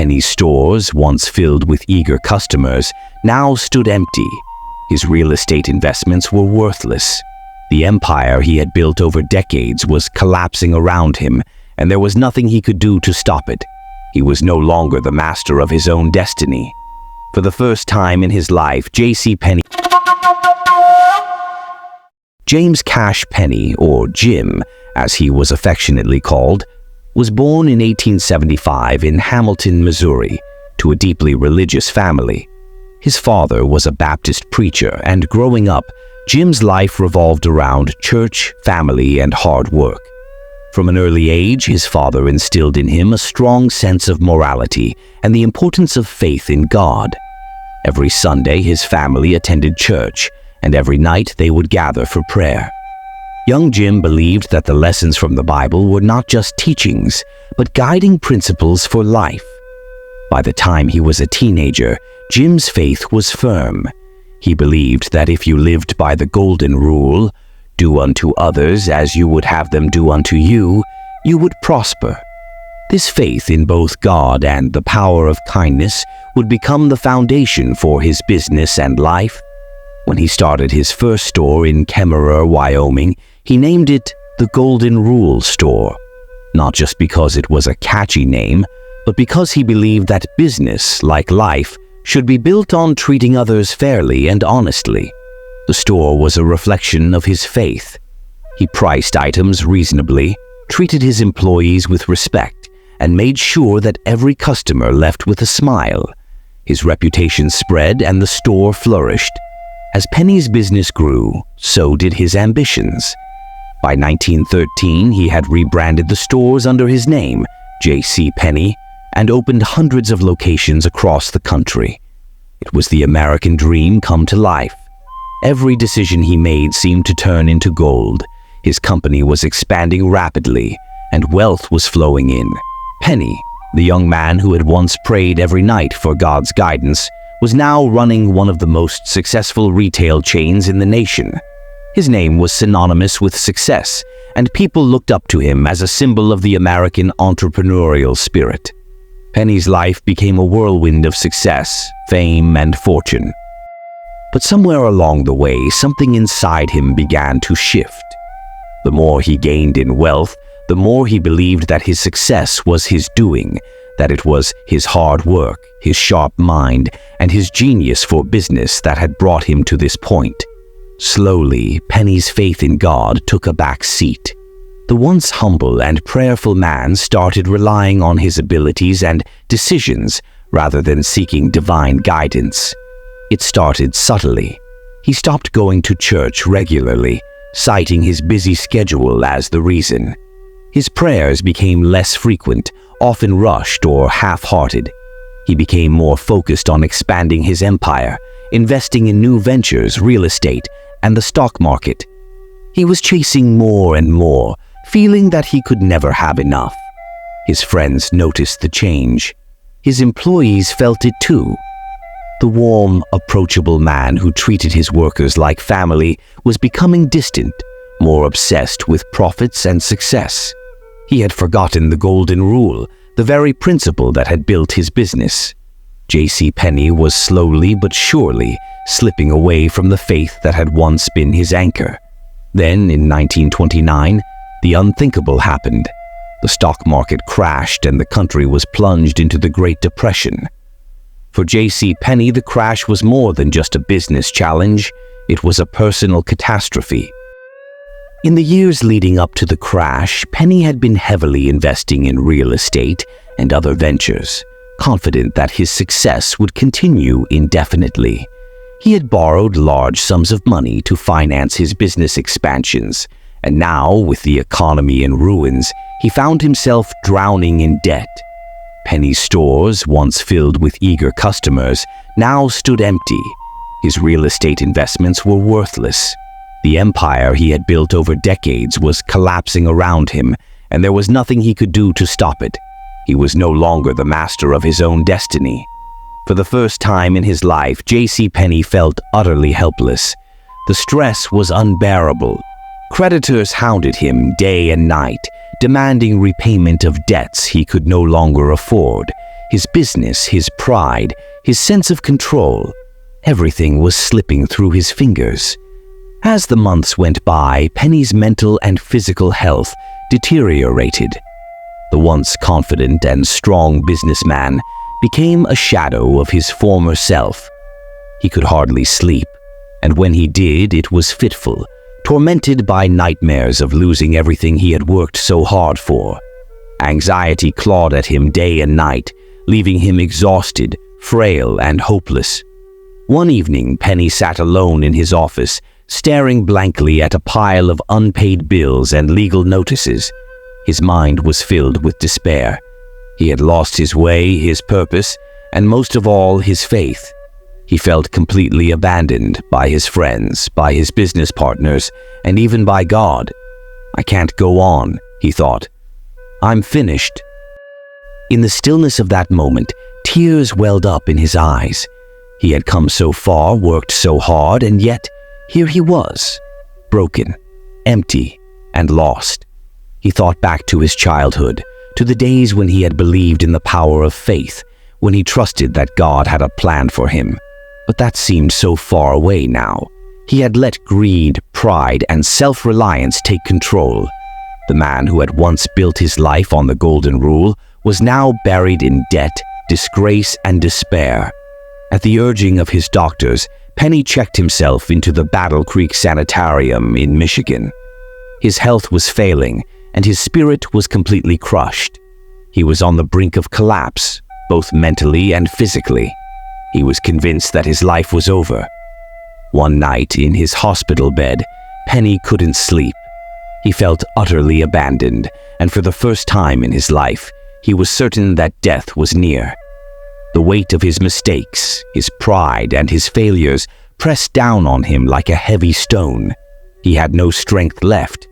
Penney's stores, once filled with eager customers, now stood empty. His real estate investments were worthless. The empire he had built over decades was collapsing around him, and there was nothing he could do to stop it. He was no longer the master of his own destiny. For the first time in his life, James Cash Penney, or Jim, as he was affectionately called, was born in 1875 in Hamilton, Missouri, to a deeply religious family. His father was a Baptist preacher, and growing up, Jim's life revolved around church, family, and hard work. From an early age, his father instilled in him a strong sense of morality and the importance of faith in God. Every Sunday, his family attended church, and every night they would gather for prayer. Young Jim believed that the lessons from the Bible were not just teachings, but guiding principles for life. By the time he was a teenager, Jim's faith was firm. He believed that if you lived by the golden rule, do unto others as you would have them do unto you, you would prosper. This faith in both God and the power of kindness would become the foundation for his business and life. When he started his first store in Kemmerer, Wyoming, he named it the Golden Rule Store, not just because it was a catchy name, but because he believed that business, like life, should be built on treating others fairly and honestly. The store was a reflection of his faith. He priced items reasonably, treated his employees with respect, and made sure that every customer left with a smile. His reputation spread and the store flourished. As Penney's business grew, so did his ambitions. By 1913, he had rebranded the stores under his name, J.C. Penney, and opened hundreds of locations across the country. It was the American dream come to life. Every decision he made seemed to turn into gold. His company was expanding rapidly, and wealth was flowing in. Penney, the young man who had once prayed every night for God's guidance, was now running one of the most successful retail chains in the nation. His name was synonymous with success, and people looked up to him as a symbol of the American entrepreneurial spirit. Penney's life became a whirlwind of success, fame, and fortune. But somewhere along the way, something inside him began to shift. The more he gained in wealth, the more he believed that his success was his doing, that it was his hard work, his sharp mind, and his genius for business that had brought him to this point. Slowly, Penney's faith in God took a back seat. The once humble and prayerful man started relying on his abilities and decisions rather than seeking divine guidance. It started subtly. He stopped going to church regularly, citing his busy schedule as the reason. His prayers became less frequent, often rushed or half-hearted. He became more focused on expanding his empire, investing in new ventures, real estate, and the stock market. He was chasing more and more, feeling that he could never have enough. His friends noticed the change. His employees felt it too. The warm, approachable man who treated his workers like family was becoming distant, more obsessed with profits and success. He had forgotten the golden rule, the very principle that had built his business. J.C. Penney was slowly but surely slipping away from the faith that had once been his anchor. Then, in 1929, the unthinkable happened. The stock market crashed and the country was plunged into the Great Depression. For J.C. Penney, the crash was more than just a business challenge. It was a personal catastrophe. In the years leading up to the crash, Penney had been heavily investing in real estate and other ventures, confident that his success would continue indefinitely. He had borrowed large sums of money to finance his business expansions, and now, with the economy in ruins, he found himself drowning in debt. Penney's stores, once filled with eager customers, now stood empty. His real estate investments were worthless. The empire he had built over decades was collapsing around him, and there was nothing he could do to stop it. He was no longer the master of his own destiny. For the first time in his life, J.C. Penney felt utterly helpless. The stress was unbearable. Creditors hounded him day and night, demanding repayment of debts he could no longer afford. his business, his pride, his sense of control. Everything was slipping through his fingers. As the months went by, Penney's mental and physical health deteriorated. The once confident and strong businessman became a shadow of his former self. He could hardly sleep, and when he did, it was fitful, tormented by nightmares of losing everything he had worked so hard for. Anxiety clawed at him day and night, leaving him exhausted, frail, and hopeless. One evening, Penney sat alone in his office, staring blankly at a pile of unpaid bills and legal notices. His mind was filled with despair. He had lost his way, his purpose, and most of all, his faith. He felt completely abandoned by his friends, by his business partners, and even by God. "I can't go on," he thought. "I'm finished." In the stillness of that moment, tears welled up in his eyes. He had come so far, worked so hard, and yet here he was, broken, empty, and lost. He thought back to his childhood, to the days when he had believed in the power of faith, when he trusted that God had a plan for him. But that seemed so far away now. He had let greed, pride, and self-reliance take control. The man who had once built his life on the golden rule was now buried in debt, disgrace, and despair. At the urging of his doctors, Penney checked himself into the Battle Creek Sanitarium in Michigan. His health was failing, and his spirit was completely crushed. He was on the brink of collapse, both mentally and physically. He was convinced that his life was over. One night, in his hospital bed, Penney couldn't sleep. He felt utterly abandoned, and for the first time in his life, he was certain that death was near. The weight of his mistakes, his pride, and his failures pressed down on him like a heavy stone. He had no strength left.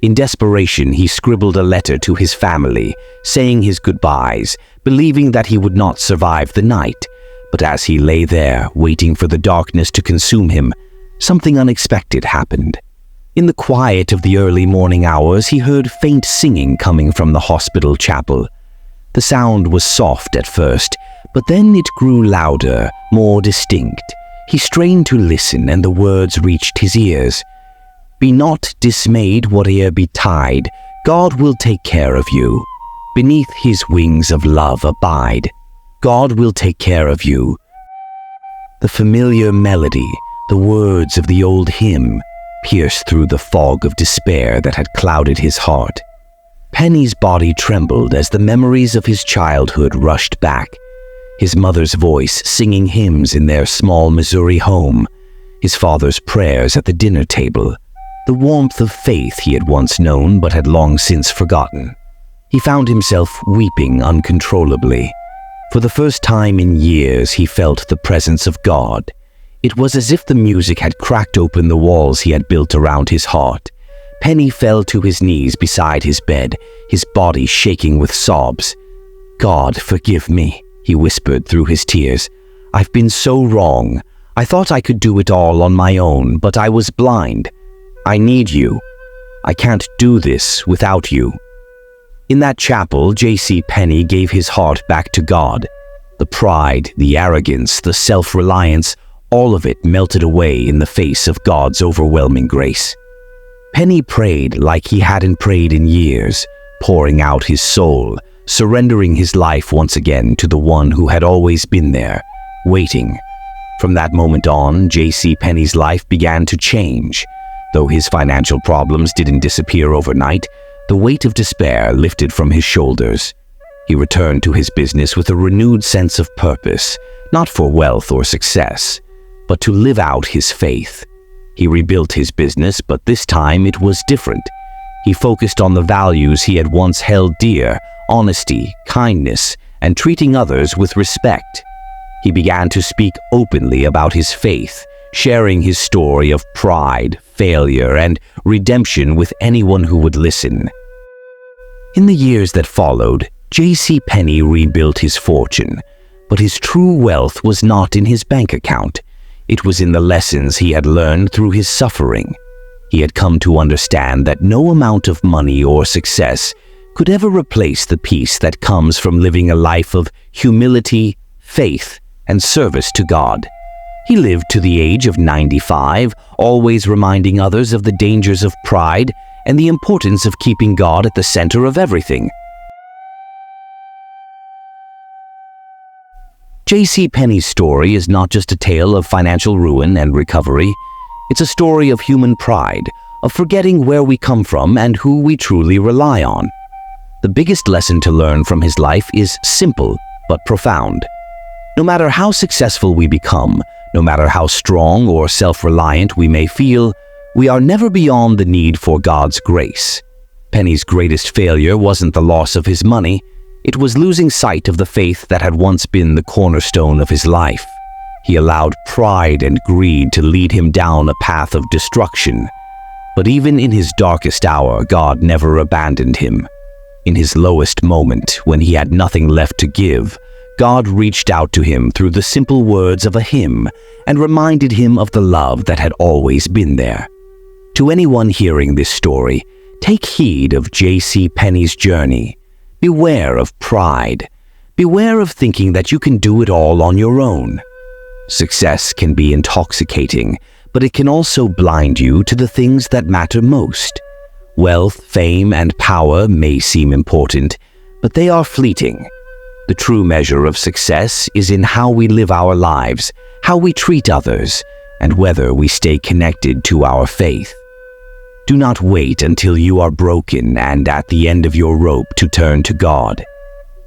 In desperation, he scribbled a letter to his family, saying his goodbyes, believing that he would not survive the night. But as he lay there, waiting for the darkness to consume him, something unexpected happened. In the quiet of the early morning hours, he heard faint singing coming from the hospital chapel. The sound was soft at first, but then it grew louder, more distinct. He strained to listen, and the words reached his ears. "Be not dismayed, whate'er betide, God will take care of you. Beneath his wings of love abide. God will take care of you." The familiar melody, the words of the old hymn, pierced through the fog of despair that had clouded his heart. Penney's body trembled as the memories of his childhood rushed back. His mother's voice singing hymns in their small Missouri home, his father's prayers at the dinner table, the warmth of faith he had once known but had long since forgotten. He found himself weeping uncontrollably. For the first time in years, he felt the presence of God. It was as if the music had cracked open the walls he had built around his heart. Penney fell to his knees beside his bed, his body shaking with sobs. "God, forgive me," he whispered through his tears. "I've been so wrong. I thought I could do it all on my own, but I was blind. I need you. I can't do this without you." In that chapel, J.C. Penney gave his heart back to God. The pride, the arrogance, the self-reliance, all of it melted away in the face of God's overwhelming grace. Penney prayed like he hadn't prayed in years, pouring out his soul, surrendering his life once again to the one who had always been there, waiting. From that moment on, J.C. Penney's life began to change. Though his financial problems didn't disappear overnight, the weight of despair lifted from his shoulders. He returned to his business with a renewed sense of purpose, not for wealth or success, but to live out his faith. He rebuilt his business, but this time it was different. He focused on the values he had once held dear: honesty, kindness, and treating others with respect. He began to speak openly about his faith, sharing his story of pride, failure, and redemption with anyone who would listen. In the years that followed, J.C. Penney rebuilt his fortune, but his true wealth was not in his bank account. It was in the lessons he had learned through his suffering. He had come to understand that no amount of money or success could ever replace the peace that comes from living a life of humility, faith, and service to God. He lived to the age of 95, always reminding others of the dangers of pride and the importance of keeping God at the center of everything. J.C. Penney's story is not just a tale of financial ruin and recovery. It's a story of human pride, of forgetting where we come from and who we truly rely on. The biggest lesson to learn from his life is simple but profound. No matter how successful we become, no matter how strong or self-reliant we may feel, we are never beyond the need for God's grace. Penney's greatest failure wasn't the loss of his money. It was losing sight of the faith that had once been the cornerstone of his life. He allowed pride and greed to lead him down a path of destruction. But even in his darkest hour, God never abandoned him. In his lowest moment, when he had nothing left to give, God reached out to him through the simple words of a hymn and reminded him of the love that had always been there. To anyone hearing this story, take heed of J.C. Penney's journey. Beware of pride. Beware of thinking that you can do it all on your own. Success can be intoxicating, but it can also blind you to the things that matter most. Wealth, fame, and power may seem important, but they are fleeting. The true measure of success is in how we live our lives, how we treat others, and whether we stay connected to our faith. Do not wait until you are broken and at the end of your rope to turn to God.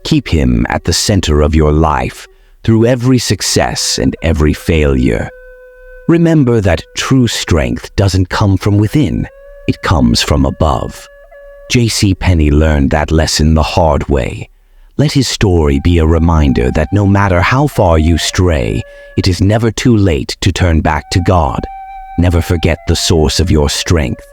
Keep Him at the center of your life through every success and every failure. Remember that true strength doesn't come from within, it comes from above. J.C. Penney learned that lesson the hard way. Let his story be a reminder that no matter how far you stray, it is never too late to turn back to God. Never forget the source of your strength.